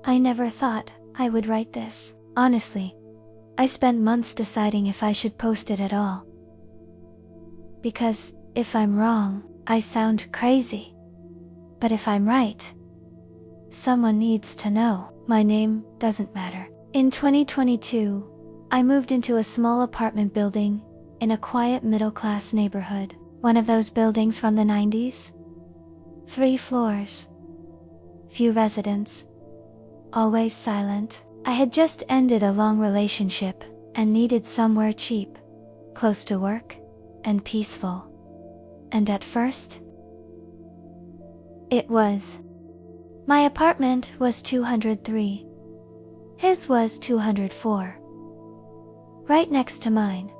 I never thought I would write this. Honestly, I spent months deciding if I should post it at all. Because if I'm wrong, I sound crazy. But if I'm right, someone needs to know. My name doesn't matter. In 2022, I moved into a small apartment building in a quiet middle-class neighborhood. One of those buildings from the 90s. 3 floors. Few residents. Always silent. I had just ended a long relationship and needed somewhere cheap, close to work, and peaceful. And at first, it was. My apartment was 203. His was 204. Right next to mine.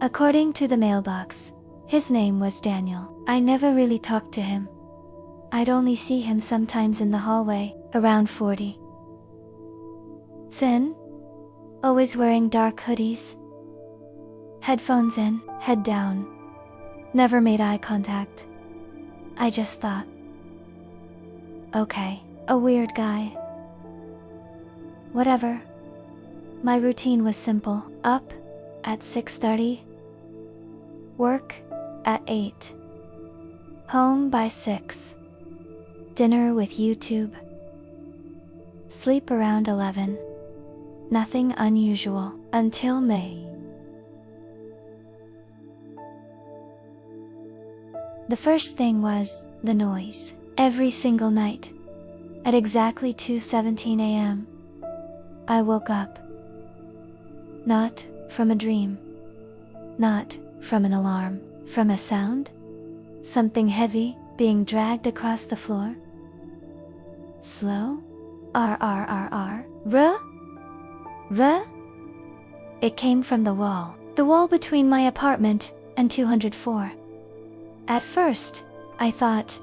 According to the mailbox, his name was Daniel. I never really talked to him. I'd only see him sometimes in the hallway, around 40. Thin, always wearing dark hoodies. Headphones in, head down. Never made eye contact. I just thought, okay, a weird guy. Whatever. My routine was simple. Up at 6:30. Work at 8. Home by 6. Dinner with YouTube. Sleep around 11. Nothing unusual until May. The first thing was the noise. Every single night, at exactly 2:17 a.m., I woke up. Not from a dream. Not from an alarm. From a sound? Something heavy being dragged across the floor. Slow? R. It came from the wall. The wall between my apartment and 204. At first, I thought,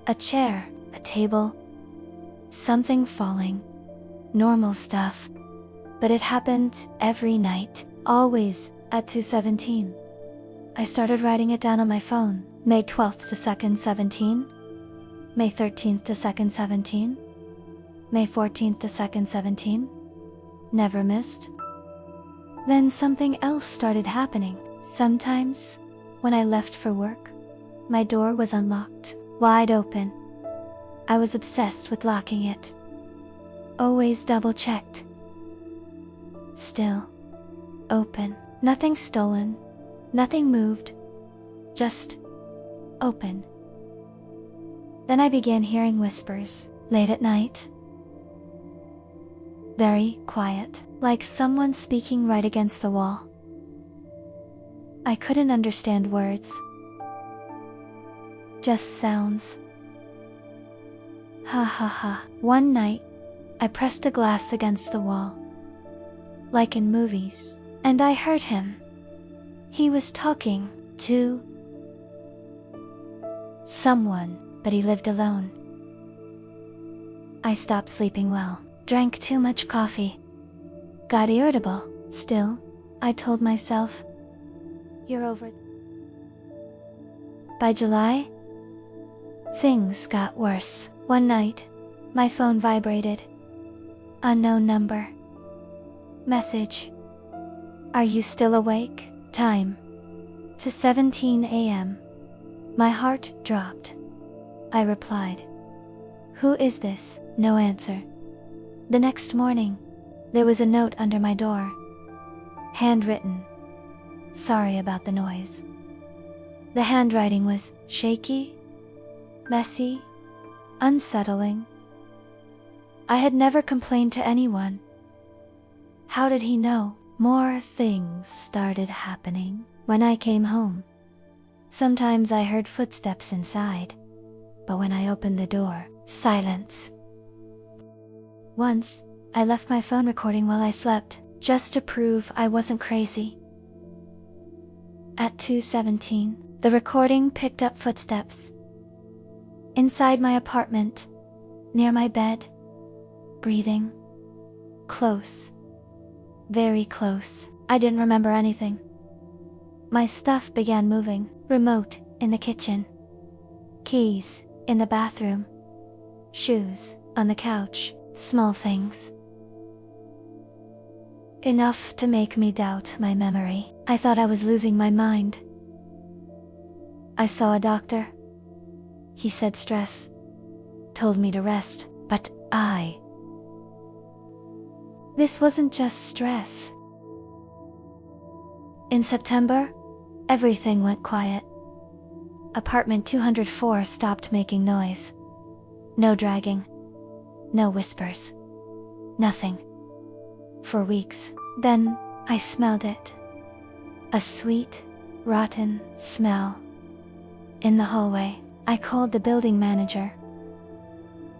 a chair, a table, something falling. Normal stuff. But it happened every night, always at 2:17. I started writing it down on my phone. May 12th to 2nd 17. May 13th to 2nd 17. May 14th to 2nd 17. Never missed. Then something else started happening. Sometimes, when I left for work, my door was unlocked, wide open. I was obsessed with locking it. Always double-checked. Still open. Nothing stolen. Nothing moved. Just open. Then I began hearing whispers, late at night. Very quiet, like someone speaking right against the wall. I couldn't understand words. Just sounds. Ha ha ha. One night, I pressed a glass against the wall. Like in movies, and I heard him. He was talking to someone, but he lived alone. I stopped sleeping well, drank too much coffee, got irritable. Still, I told myself, you're over. By July, things got worse. One night, my phone vibrated. Unknown number. Message. Are you still awake? Time. 2:17 a.m. My heart dropped. I replied. Who is this? No answer. The next morning, there was a note under my door. Handwritten. Sorry about the noise. The handwriting was shaky, messy, unsettling. I had never complained to anyone. How did he know? More things started happening when I came home. Sometimes I heard footsteps inside, but when I opened the door, silence. Once, I left my phone recording while I slept, just to prove I wasn't crazy. At 2:17, the recording picked up footsteps. Inside my apartment, near my bed, breathing. Close. Very close. I didn't remember anything. My stuff began moving. Remote in the kitchen. Keys in the bathroom. Shoes on the couch. Small things. Enough to make me doubt my memory. I thought I was losing my mind. I saw a doctor. He said stress. Told me to rest, but this wasn't just stress. In September, everything went quiet. Apartment 204 stopped making noise. No dragging. No whispers. Nothing. For weeks. Then, I smelled it. A sweet, rotten smell. In the hallway, I called the building manager.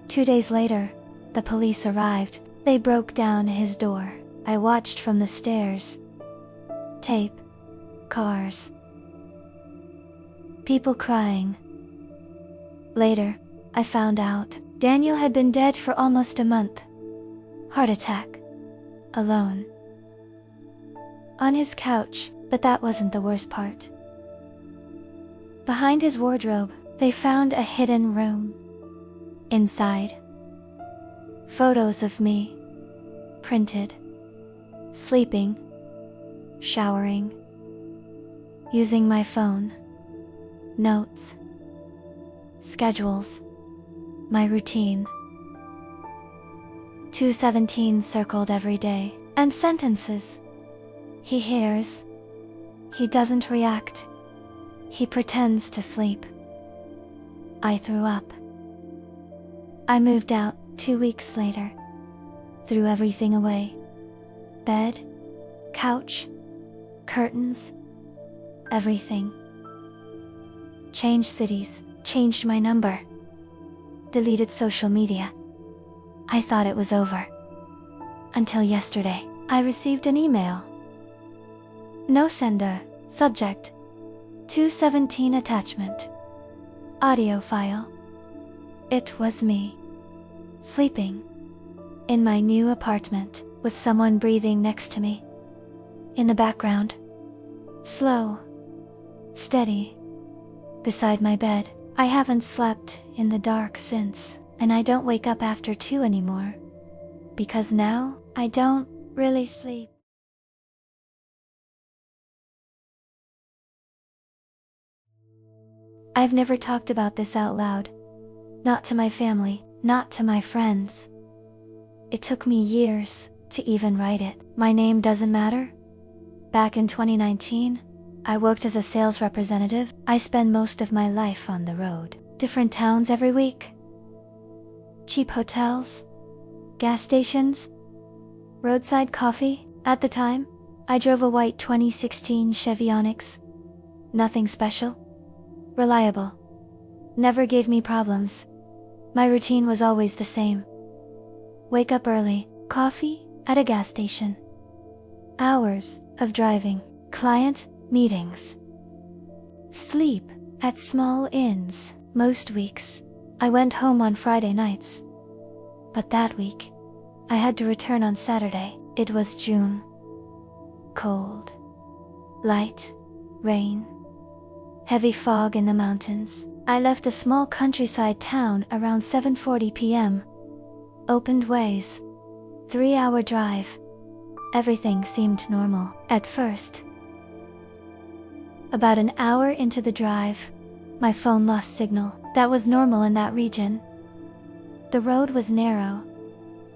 2 days later, the police arrived. They broke down his door. I watched from the stairs. Tape. Cars. People crying. Later, I found out Daniel had been dead for almost a month. Heart attack. Alone. On his couch, but that wasn't the worst part. Behind his wardrobe, they found a hidden room. Inside, photos of me. Printed. Sleeping. Showering. Using my phone. Notes. Schedules. My routine. 217 circled every day. And sentences. He hears. He doesn't react. He pretends to sleep. I threw up. I moved out 2 weeks later. Threw everything away. Bed. Couch. Curtains. Everything. Changed cities. Changed my number. Deleted social media. I thought it was over. Until yesterday, I received an email. No sender. Subject. 217 attachment. Audio file. It was me. Sleeping. In my new apartment, with someone breathing next to me. In the background. Slow. Steady. Beside my bed. I haven't slept in the dark since, and I don't wake up after 2 anymore. Because now, I don't really sleep. I've never talked about this out loud. Not to my family, not to my friends. It took me years to even write it. My name doesn't matter. Back in 2019, I worked as a sales representative. I spend most of my life on the road. Different towns every week. Cheap hotels. Gas stations. Roadside coffee. At the time, I drove a white 2016 Chevy Onyx. Nothing special. Reliable. Never gave me problems. My routine was always the same. Wake up early. Coffee at a gas station. Hours of driving. Client meetings. Sleep at small inns. Most weeks, I went home on Friday nights. But that week, I had to return on Saturday. It was June. Cold. Light. Rain. Heavy fog in the mountains. I left a small countryside town around 7:40 p.m. Opened ways. 3-hour drive. Everything seemed normal at first. About an hour into the drive, my phone lost signal. That was normal in that region. The road was narrow.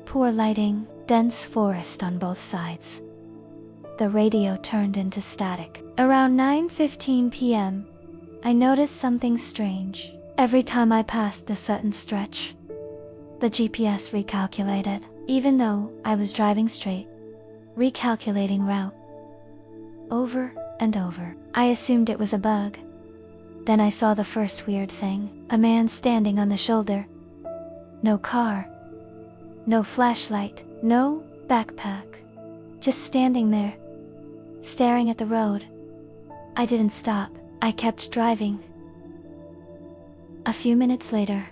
Poor lighting, dense forest on both sides. The radio turned into static. Around 9:15 p.m., I noticed something strange. Every time I passed a certain stretch, the GPS recalculated, even though I was driving straight. Recalculating route. Over and over. I assumed it was a bug. Then I saw the first weird thing. A man standing on the shoulder. No car. No flashlight. No backpack. Just standing there. Staring at the road. I didn't stop. I kept driving. A few minutes later,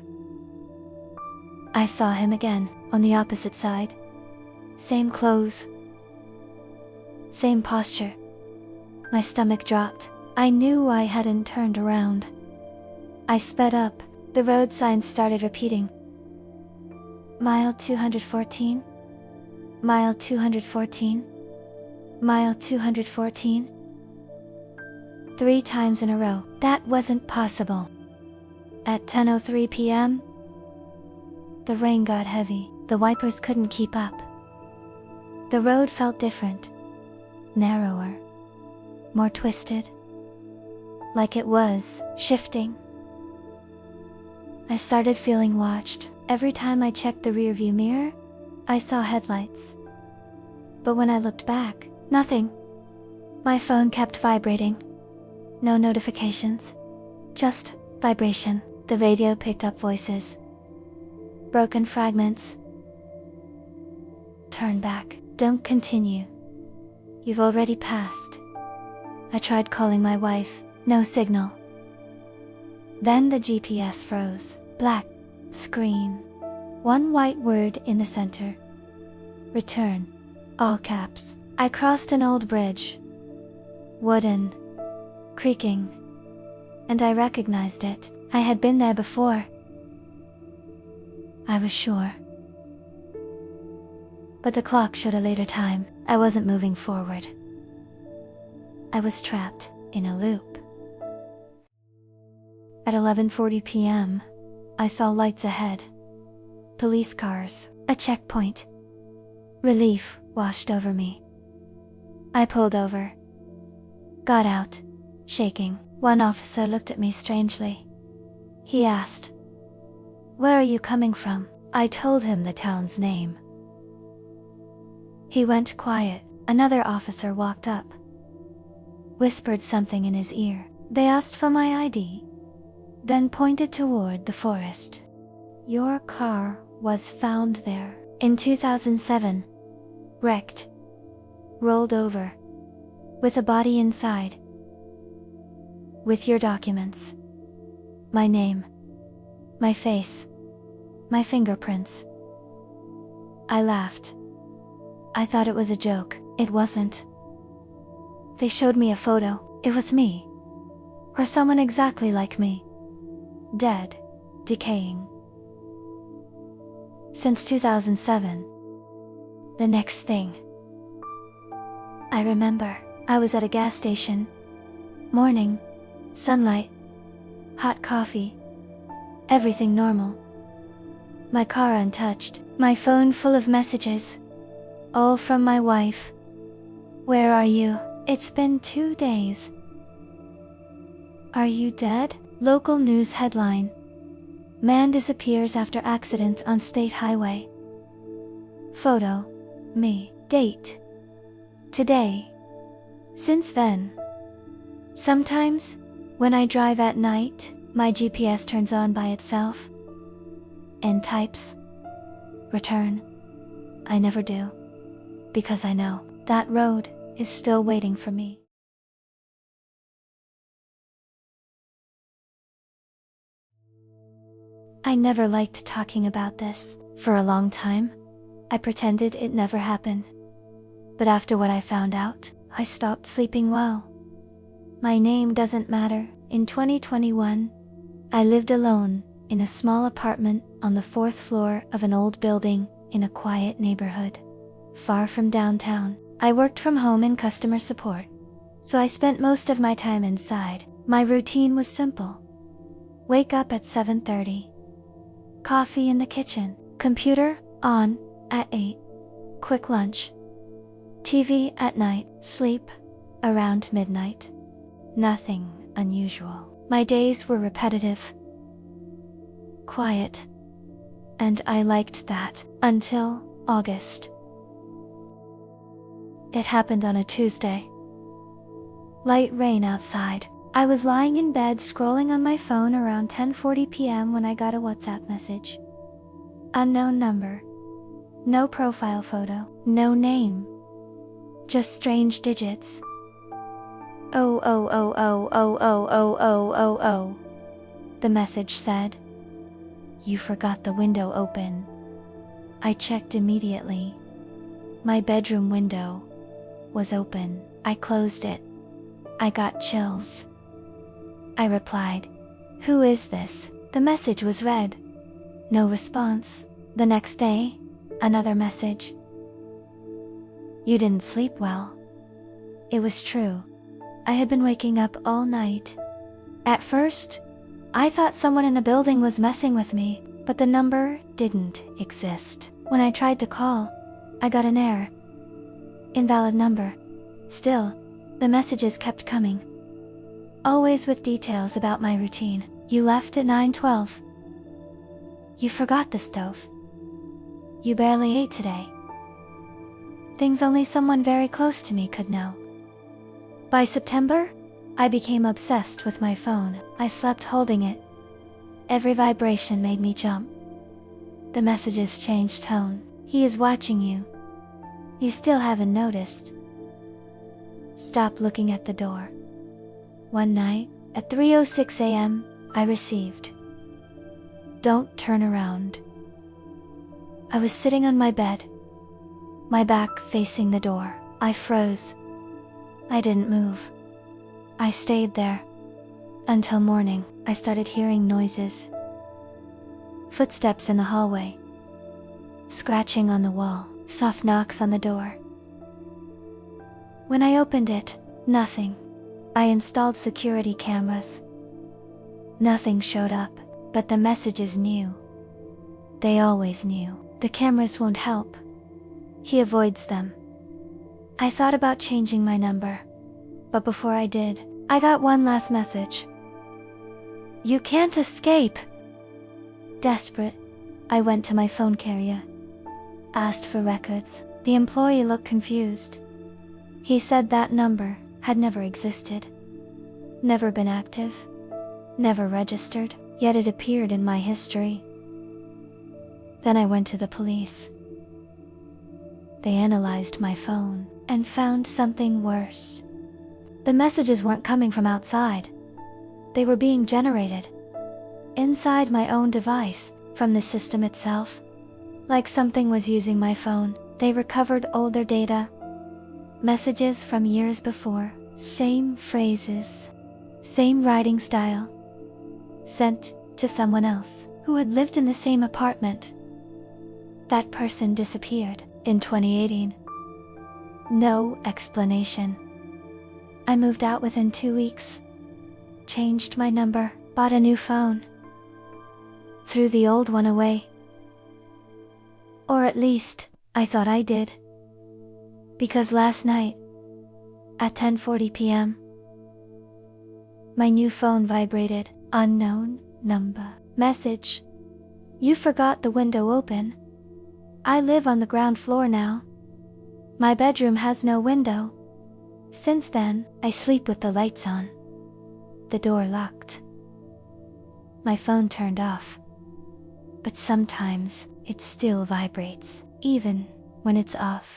I saw him again, on the opposite side. Same clothes. Same posture. My stomach dropped. I knew I hadn't turned around. I sped up. The road signs started repeating. Mile 214? Mile 214? Mile 214? 3 times in a row. That wasn't possible. At 10:03 p.m., the rain got heavy. The wipers couldn't keep up. The road felt different. Narrower. More twisted. Like it was shifting. I started feeling watched. Every time I checked the rearview mirror, I saw headlights. But when I looked back, nothing. My phone kept vibrating. No notifications. Just vibration. The radio picked up voices. Broken fragments. Turn back. Don't continue. You've already passed. I tried calling my wife. No signal. Then the GPS froze. Black screen. One white word in the center. Return. All caps. I crossed an old bridge. Wooden. Creaking. And I recognized it. I had been there before. I was sure. But the clock showed a later time. I wasn't moving forward. I was trapped in a loop. At 11:40 p.m., I saw lights ahead. Police cars, a checkpoint. Relief washed over me. I pulled over. Got out, shaking. One officer looked at me strangely. He asked, "Where are you coming from?" I told him the town's name. He went quiet. Another officer walked up. Whispered something in his ear. They asked for my ID. Then pointed toward the forest. "Your car was found there in 2007. Wrecked. Rolled over. With a body inside. With your documents. My name. My face. My fingerprints." I laughed. I thought it was a joke. It wasn't. They showed me a photo. It was me. Or someone exactly like me. Dead. Decaying. Since 2007. The next thing. I remember, I was at a gas station. Morning. Sunlight. Hot coffee. Everything normal. My car untouched. My phone full of messages. All from my wife. "Where are you? It's been 2 days. Are you dead?" Local news headline. Man disappears after accident on state highway. Photo. Me. Date. Today. Since then. Sometimes, when I drive at night, my GPS turns on by itself. And types. Return. I never do. Because I know that road is still waiting for me. I never liked talking about this. For a long time, I pretended it never happened. But after what I found out, I stopped sleeping well. My name doesn't matter. In 2021, I lived alone in a small apartment on the 4th floor of an old building in a quiet neighborhood. Far from downtown. I worked from home in customer support, so I spent most of my time inside. My routine was simple. Wake up at 7:30. Coffee in the kitchen. Computer on at 8. Quick lunch. TV at night. Sleep around midnight. Nothing unusual. My days were repetitive. Quiet. And I liked that. Until August. It happened on a Tuesday. Light rain outside. I was lying in bed scrolling on my phone around 10:40 p.m. when I got a WhatsApp message. Unknown number. No profile photo. No name. Just strange digits. Oh oh oh oh oh oh oh oh oh oh. The message said. You forgot the window open. I checked immediately. My bedroom window was open. I closed it. I got chills. I replied, "Who is this?" The message was read. No response. The next day, another message. You didn't sleep well. It was true. I had been waking up all night. At first, I thought someone in the building was messing with me, but the number didn't exist. When I tried to call, I got an error. Invalid number. Still, the messages kept coming. Always with details about my routine. You left at 9:12. You forgot the stove. You barely ate today. Things only someone very close to me could know. By September, I became obsessed with my phone. I slept holding it. Every vibration made me jump. The messages changed tone. He is watching you. You still haven't noticed. Stop looking at the door. One night, at 3:06 a.m., I received. Don't turn around. I was sitting on my bed, my back facing the door. I froze. I didn't move. I stayed there. Until morning, I started hearing noises. Footsteps in the hallway. Scratching on the wall, soft knocks on the door. When I opened it, nothing. I installed security cameras. Nothing showed up, but the messages knew. They always knew. The cameras won't help. He avoids them. I thought about changing my number, but before I did, I got one last message. You can't escape. Desperate, I went to my phone carrier. Asked for records. The employee looked confused. He said that number had never existed. Never been active. Never registered, yet it appeared in my history. Then I went to the police. They analyzed my phone and found something worse. The messages weren't coming from outside. They were being generated inside my own device, from the system itself. Like something was using my phone. They recovered older data, messages from years before, same phrases, same writing style, sent to someone else who had lived in the same apartment. That person disappeared in 2018. No explanation. I moved out within 2 weeks, changed my number, bought a new phone, threw the old one away. Or at least, I thought I did. Because last night, at 10:40 p.m., my new phone vibrated. Unknown number. Message. You forgot the window open. I live on the ground floor now. My bedroom has no window. Since then, I sleep with the lights on. The door locked. My phone turned off. But sometimes, it still vibrates, even when it's off.